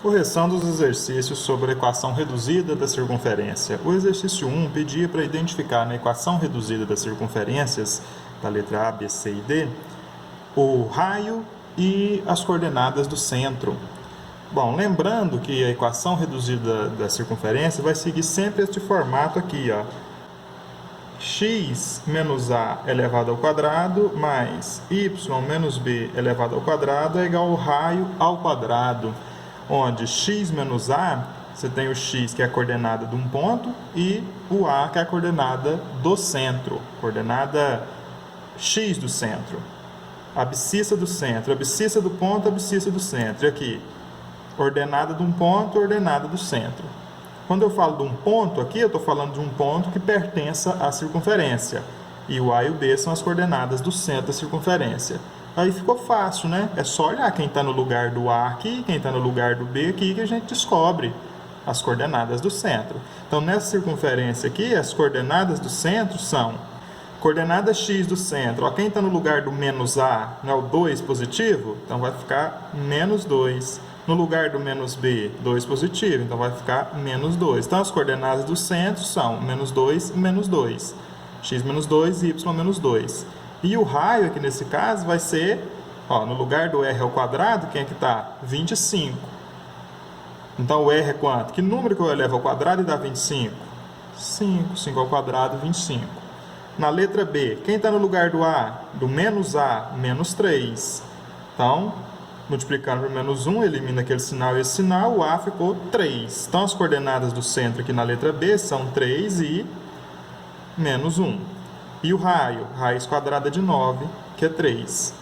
Correção dos exercícios sobre a equação reduzida da circunferência. O exercício 1 pedia para identificar na equação reduzida das circunferências, da letra A, B, C e D, o raio e as coordenadas do centro. Bom, lembrando que a equação reduzida da circunferência vai seguir sempre este formato aqui, ó. X menos A elevado ao quadrado mais y menos B elevado ao quadrado é igual ao raio ao quadrado, onde x menos A, você tem o x que é a coordenada de um ponto e o A que é a coordenada do centro, coordenada x do centro, a abscissa do centro, a abscissa do ponto, a abscissa do centro, e aqui, ordenada de um ponto, ordenada do centro. Quando eu falo de um ponto aqui, eu estou falando de um ponto que pertença à circunferência. E o A e o B são as coordenadas do centro da circunferência. Aí ficou fácil, né? É só olhar quem está no lugar do A aqui, quem está no lugar do B aqui, que a gente descobre as coordenadas do centro. Então, nessa circunferência aqui, as coordenadas do centro são coordenada x do centro. Ó, quem está no lugar do menos A, não é o 2 positivo? Então, vai ficar menos 2. No lugar do menos B, 2 positivo, então vai ficar menos 2. Então, as coordenadas do centro são menos 2 e menos 2. X menos 2 e y menos 2. E o raio aqui nesse caso vai ser, ó, no lugar do r ao quadrado, quem é que está? 25. Então, o r é quanto? Que número que eu elevo ao quadrado e dá 25? 5. 5 ao quadrado, 25. Na letra B, quem está no lugar do A? Do menos A, menos 3. Então, multiplicando por menos 1, elimina aquele sinal e esse sinal, o A ficou 3. Então, as coordenadas do centro aqui na letra B são 3 e menos 1. E o raio? Raiz quadrada de 9, que é 3.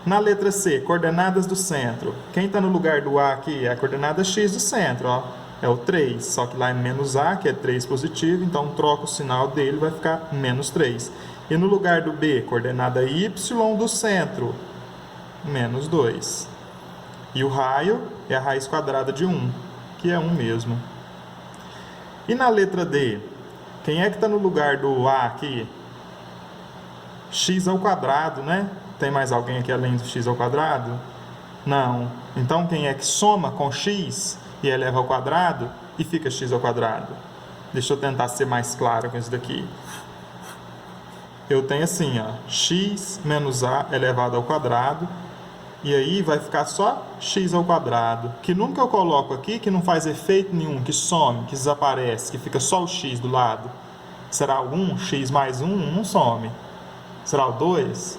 Na letra C, coordenadas do centro. Quem está no lugar do A aqui é a coordenada x do centro, ó. É o 3, só que lá é menos A, que é 3 positivo, então troca o sinal dele, vai ficar menos 3. E no lugar do B, coordenada y do centro, menos 2. E o raio é a raiz quadrada de 1, que é 1 mesmo. E na letra D, quem é que está no lugar do A aqui? X ao quadrado, né? Tem mais alguém aqui além do x ao quadrado? Não. Então, quem é que soma com x e eleva ao quadrado e fica x ao quadrado? Deixa eu tentar ser mais claro com isso daqui. Eu tenho assim, ó, x menos a elevado ao quadrado, e aí vai ficar só x ao quadrado. Que número que eu coloco aqui que não faz efeito nenhum, que some, que desaparece, que fica só o x do lado? Será o 1? X mais 1 não some. Será o 2?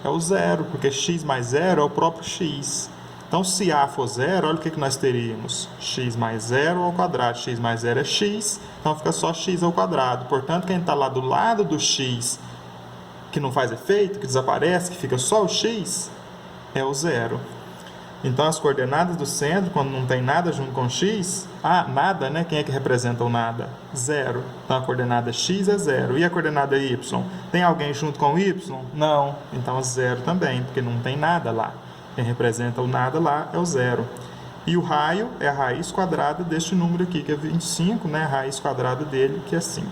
É o 0, porque x mais 0 é o próprio x. Então, se a for 0, olha o que nós teríamos. X mais 0 ao quadrado. X mais 0 é x, então fica só x ao quadrado. Portanto, quem está lá do lado do x, que não faz efeito, que desaparece, que fica só o x, é o 0. Então, as coordenadas do centro, quando não tem nada junto com x, nada, né? Quem é que representa o nada? 0. Então, a coordenada x é 0. E a coordenada y? Tem alguém junto com y? Não. Então, 0 também, porque não tem nada lá. Quem representa o nada lá é o 0. E o raio é a raiz quadrada deste número aqui, que é 25, né? A raiz quadrada dele, que é 5.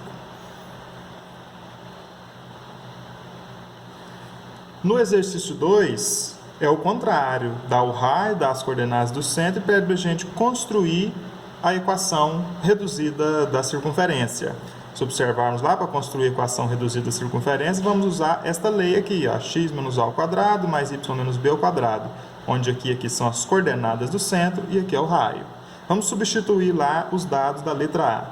No exercício 2, é o contrário. Dá o raio, dá as coordenadas do centro e pede para a gente construir a equação reduzida da circunferência. Se observarmos lá, para construir a equação reduzida da circunferência, vamos usar esta lei aqui, ó, x menos a ao quadrado mais y menos b ao quadrado, onde aqui são as coordenadas do centro e aqui é o raio. Vamos substituir lá os dados da letra A.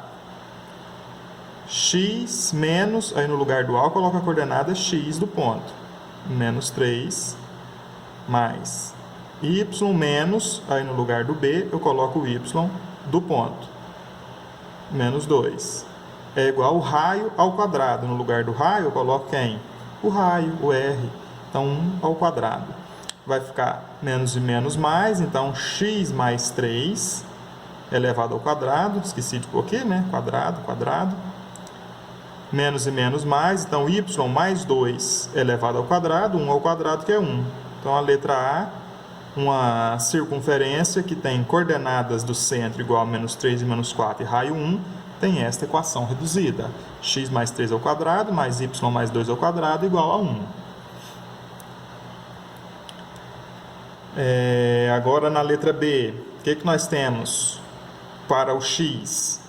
X menos, aí no lugar do A eu coloco a coordenada x do ponto, menos 3, mais y menos, aí no lugar do B eu coloco o y do ponto, menos 2. É igual o raio ao quadrado. No lugar do raio eu coloco quem? O raio, o r. Então, 1 ao quadrado. Vai ficar menos e menos mais, então x mais 3 elevado ao quadrado. Esqueci de pôr aqui, né? Quadrado, quadrado. Menos e menos mais, então y mais 2 elevado ao quadrado, 1 ao quadrado, que é 1. Então, a letra A, uma circunferência que tem coordenadas do centro igual a menos 3 e menos 4 e raio 1, tem esta equação reduzida. X mais 3 ao quadrado, mais y mais 2 ao quadrado, igual a 1. Agora, na letra B, o que nós temos para o x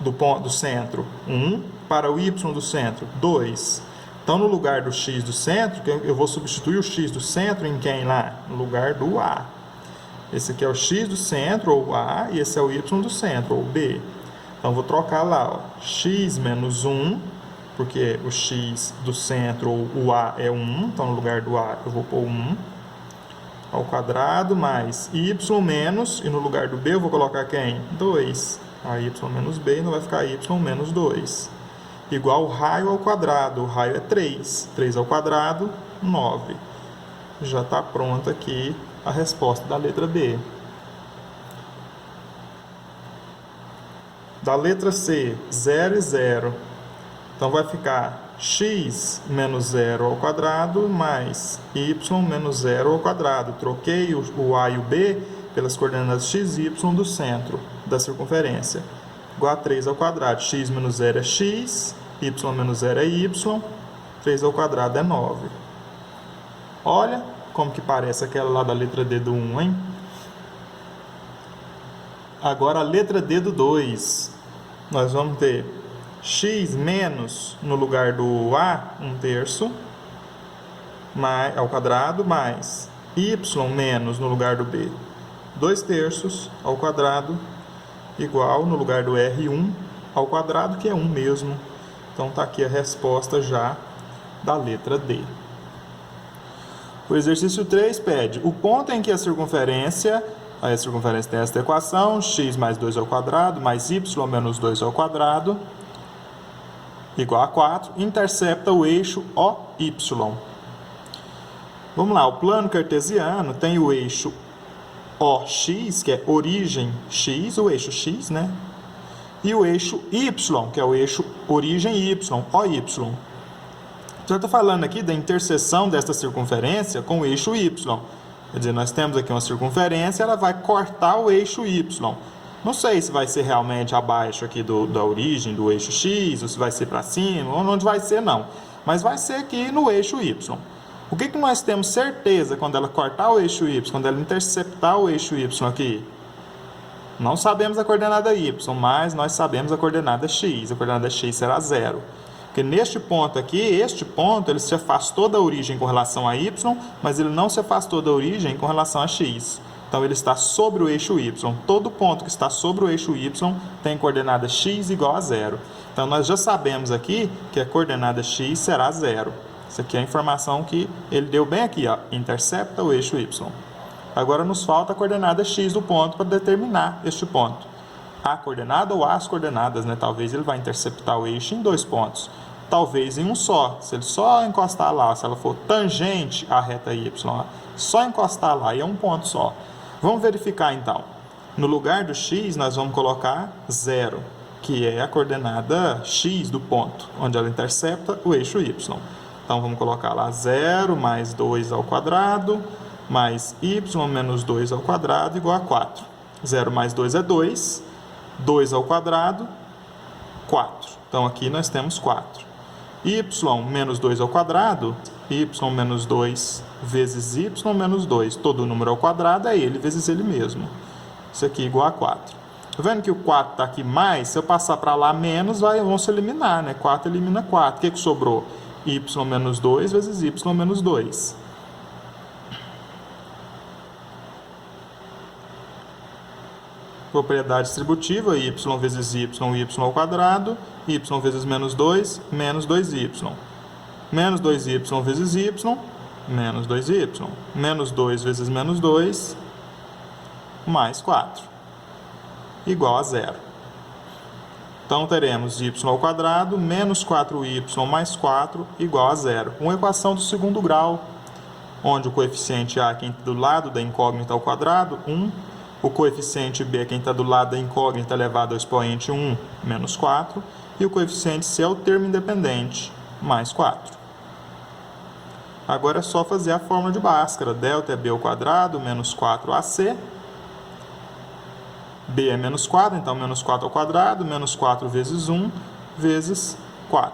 do ponto do centro? 1. Para o y do centro? 2. Então, no lugar do x do centro, eu vou substituir o x do centro em quem lá? No lugar do a. Esse aqui é o x do centro, ou a, e esse é o y do centro, ou b. Então, vou trocar lá, ó, x menos 1, porque o x do centro, ou o a, é 1. Então, no lugar do a, eu vou pôr 1 ao quadrado, mais y menos, e no lugar do b eu vou colocar quem? 2. A y menos b, não vai ficar y menos 2. Igual o raio ao quadrado. O raio é 3. 3 ao quadrado, 9. Já está pronta aqui a resposta da letra B. Da letra C, 0 e 0. Então, vai ficar x menos 0 ao quadrado mais y menos 0 ao quadrado. Troquei o a e o b pelas coordenadas x e y do centro da circunferência. Igual a 3 ao quadrado. X menos 0 é x, y menos 0 é y, 3 ao quadrado é 9. Olha como que parece aquela lá da letra D do 1, hein? Agora a letra D do 2. Nós vamos ter x menos, no lugar do a, 1/3, mais, ao quadrado, mais y menos, no lugar do b, 2/3 ao quadrado, igual, no lugar do r, 1 ao quadrado, que é 1 mesmo. Então, está aqui a resposta já da letra D. O exercício 3 pede o ponto em que a circunferência tem esta equação, x mais 2 ao quadrado, mais y menos 2 ao quadrado, igual a 4, intercepta o eixo OY. Vamos lá, o plano cartesiano tem o eixo OX, que é origem x, o eixo x, né? E o eixo Y, que é o eixo origem Y, OY. Já estou falando aqui da interseção desta circunferência com o eixo Y. Quer dizer, nós temos aqui uma circunferência, ela vai cortar o eixo Y. Não sei se vai ser realmente abaixo aqui da origem do eixo X, ou se vai ser para cima, ou onde vai ser não. Mas vai ser aqui no eixo Y. O que nós temos certeza quando ela cortar o eixo Y, quando ela interceptar o eixo Y aqui? Não sabemos a coordenada Y, mas nós sabemos a coordenada X. A coordenada X será 0. Porque neste ponto aqui, este ponto, ele se afastou da origem com relação a Y, mas ele não se afastou da origem com relação a X. Então, ele está sobre o eixo Y. Todo ponto que está sobre o eixo Y tem coordenada X igual a 0. Então, nós já sabemos aqui que a coordenada X será 0. Isso aqui é a informação que ele deu bem aqui, ó, intercepta o eixo Y. Agora, nos falta a coordenada X do ponto para determinar este ponto. A coordenada ou as coordenadas, né? Talvez ele vai interceptar o eixo em 2 pontos. Talvez em um só. Se ele só encostar lá, se ela for tangente à reta Y, só encostar lá e é um ponto só. Vamos verificar então. No lugar do x, nós vamos colocar 0, que é a coordenada x do ponto, onde ela intercepta o eixo Y. Então, vamos colocar lá 0 mais 2 ao quadrado, mais y menos 2 ao quadrado, igual a 4. 0 mais 2 é 2, 2 ao quadrado, 4. Então, aqui nós temos 4. Y menos 2 ao quadrado, y menos 2 vezes y menos 2. Todo número ao quadrado é ele vezes ele mesmo. Isso aqui é igual a 4. Tá vendo que o 4 está aqui mais? Se eu passar para lá menos, vão se eliminar, né? 4 elimina 4. O que sobrou? Y menos 2 vezes y menos 2. Propriedade distributiva, y vezes y ao quadrado, y vezes menos 2, menos 2y. Menos 2y vezes y, menos 2y. Menos 2 vezes menos 2, mais 4. Igual a 0. Então, teremos y ao quadrado menos 4y mais 4 igual a 0. Uma equação do segundo grau, onde o coeficiente a, quem está do lado da incógnita ao quadrado, 1. O coeficiente b, quem está do lado da incógnita, elevado ao expoente 1, menos 4. E o coeficiente c é o termo independente, mais 4. Agora é só fazer a fórmula de Bhaskara. Delta é b ao quadrado, menos 4ac. B é menos 4, então menos 4 ao quadrado, menos 4 vezes 1, vezes 4.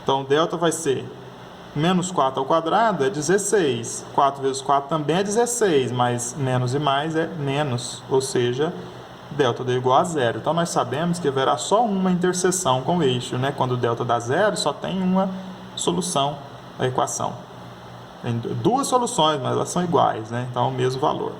Então, delta vai ser Menos 4 ao quadrado é 16. 4 vezes 4 também é 16, mas menos e mais é menos, ou seja, delta deu igual a zero. Então, nós sabemos que haverá só uma interseção com o eixo, né? Quando o delta dá zero, só tem uma solução da equação. Tem duas soluções, mas elas são iguais, né? Então, é o mesmo valor.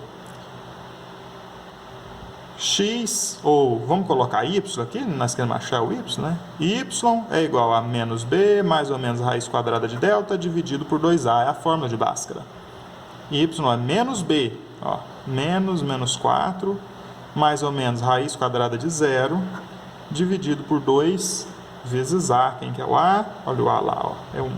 X, ou vamos colocar y aqui, nós queremos achar o y, né? Y é igual a menos b, mais ou menos a raiz quadrada de delta, dividido por 2a, é a fórmula de Bhaskara. Y é menos b, ó, menos 4, mais ou menos raiz quadrada de 0, dividido por 2 vezes a. Quem que é o a? Olha o a lá, ó, é 1.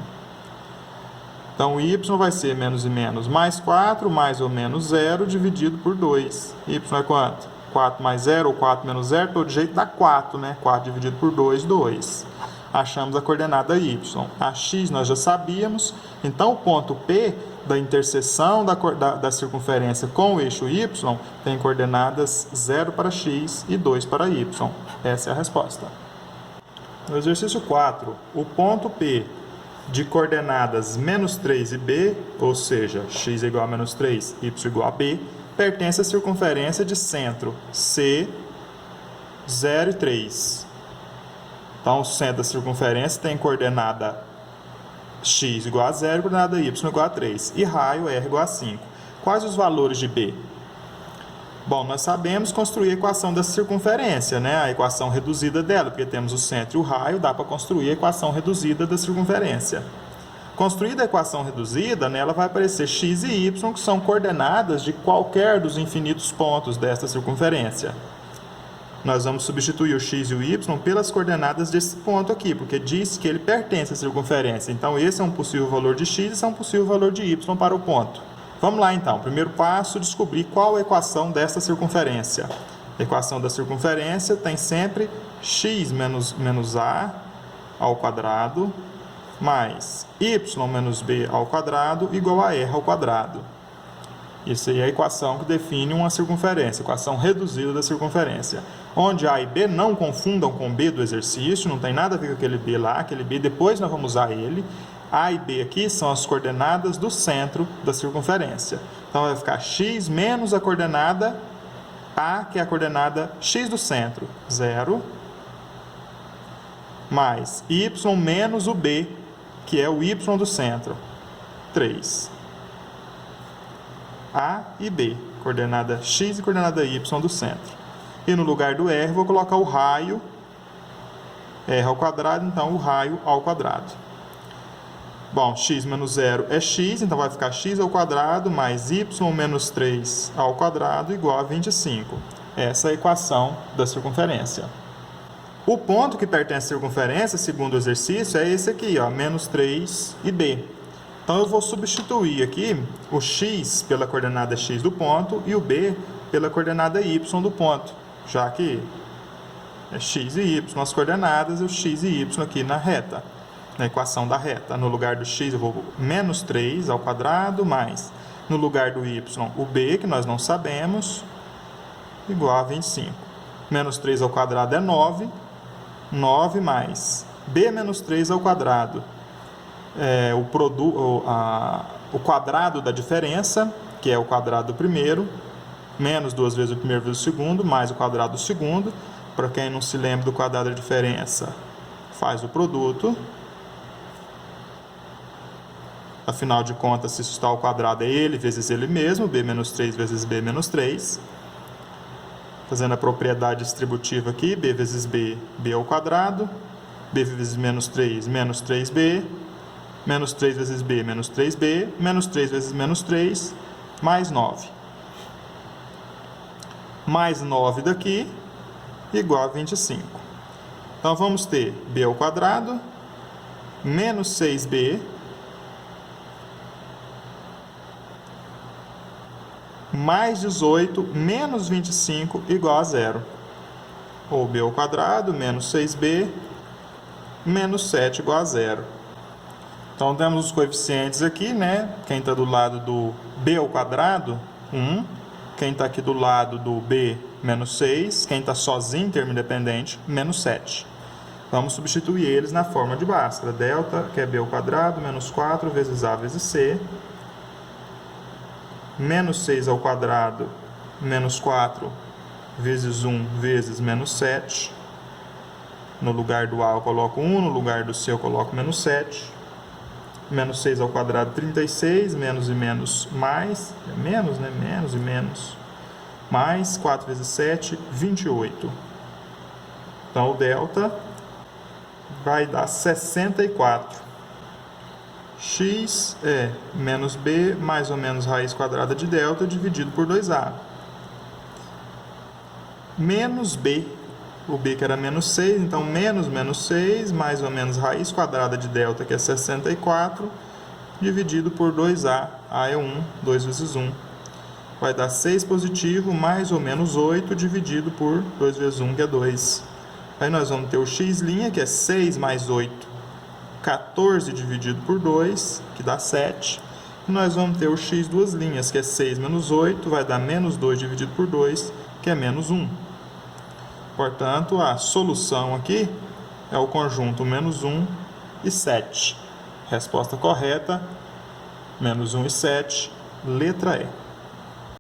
Então, o y vai ser menos e menos mais 4, mais ou menos 0, dividido por 2. Y é quanto? 4 mais 0, ou 4 menos 0, todo jeito dá 4, né? 4 dividido por 2, 2. Achamos a coordenada y. A x nós já sabíamos, então o ponto P da interseção da circunferência com o eixo y tem coordenadas 0 para x e 2 para y. Essa é a resposta. No exercício 4, o ponto P de coordenadas menos 3 e b, ou seja, x é igual a menos 3, y igual a b, pertence à circunferência de centro C, 0 e 3. Então, o centro da circunferência tem coordenada x igual a 0 e coordenada y igual a 3. E raio r igual a 5. Quais os valores de b? Bom, nós sabemos construir a equação dessa circunferência, né? A equação reduzida dela, porque temos o centro e o raio, dá para construir a equação reduzida da circunferência. Construída a equação reduzida, nela vai aparecer x e y, que são coordenadas de qualquer dos infinitos pontos desta circunferência. Nós vamos substituir o x e o y pelas coordenadas desse ponto aqui, porque diz que ele pertence à circunferência. Então, esse é um possível valor de x e esse é um possível valor de y para o ponto. Vamos lá, então. Primeiro passo, descobrir qual a equação desta circunferência. A equação da circunferência tem sempre x menos a ao quadrado mais y menos b ao quadrado igual a r ao quadrado. Isso aí é a equação que define uma circunferência, equação reduzida da circunferência. Onde a e b não confundam com b do exercício, não tem nada a ver com aquele b lá, aquele b depois nós vamos usar ele. A e b aqui são as coordenadas do centro da circunferência. Então vai ficar x menos a coordenada a, que é a coordenada x do centro, 0, mais y menos o b, que é o y do centro, 3. A e B, coordenada x e coordenada y do centro. E no lugar do r, vou colocar o raio, r ao quadrado, então o raio ao quadrado. Bom, x menos 0 é x, então vai ficar x ao quadrado mais y menos 3 ao quadrado igual a 25. Essa é a equação da circunferência. O ponto que pertence à circunferência, segundo o exercício, é esse aqui, ó, menos 3 e b. Então, eu vou substituir aqui o x pela coordenada x do ponto e o b pela coordenada y do ponto, já que é x e y as coordenadas e o x e y aqui na reta, na equação da reta. No lugar do x, eu vou menos 3 ao quadrado, mais, no lugar do y, o b, que nós não sabemos, igual a 25. Menos 3 ao quadrado é 9, 9 mais b menos 3 ao quadrado. O quadrado da diferença, que é o quadrado do primeiro, menos 2 vezes o primeiro vezes o segundo, mais o quadrado do segundo. Para quem não se lembra do quadrado da diferença, faz o produto. Afinal de contas, se isso está ao quadrado é ele vezes ele mesmo, b menos 3 vezes b menos 3. Fazendo a propriedade distributiva aqui, b vezes b, b ao quadrado, b vezes menos 3, menos 3b, menos 3 vezes b, menos 3b, menos 3 vezes menos 3, mais 9. Mais 9 daqui, igual a 25. Então, vamos ter b ao quadrado, menos 6b, mais 18, menos 25, igual a 0. Ou b ao quadrado, menos 6b, menos 7, igual a 0. Então, temos os coeficientes aqui, né? Quem está do lado do b ao quadrado, 1. Quem está aqui do lado do b, menos 6. Quem está sozinho, termo independente, menos 7. Vamos substituir eles na forma de Bhaskara. Delta, que é b ao quadrado, menos 4 vezes a vezes c. Menos 6 ao quadrado, menos 4 vezes 1 vezes menos 7. No lugar do a eu coloco 1, no lugar do c eu coloco menos 7. Menos 6 ao quadrado, 36. Menos e menos, mais. É menos, né? Menos e menos. Mais 4 vezes 7, 28. Então, o delta vai dar 64. X é menos b mais ou menos raiz quadrada de delta dividido por 2a. Menos b, o b que era menos 6, então menos 6 mais ou menos raiz quadrada de delta, que é 64, dividido por 2a. A é 1, 2 vezes 1. Vai dar 6 positivo mais ou menos 8 dividido por 2 vezes 1, que é 2. Aí nós vamos ter o x', que é 6 mais 8. 14 dividido por 2, que dá 7. E nós vamos ter o x duas linhas, que é 6 menos 8, vai dar menos 2 dividido por 2, que é menos 1. Portanto, a solução aqui é o conjunto menos 1 e 7. Resposta correta, menos 1 e 7, letra E.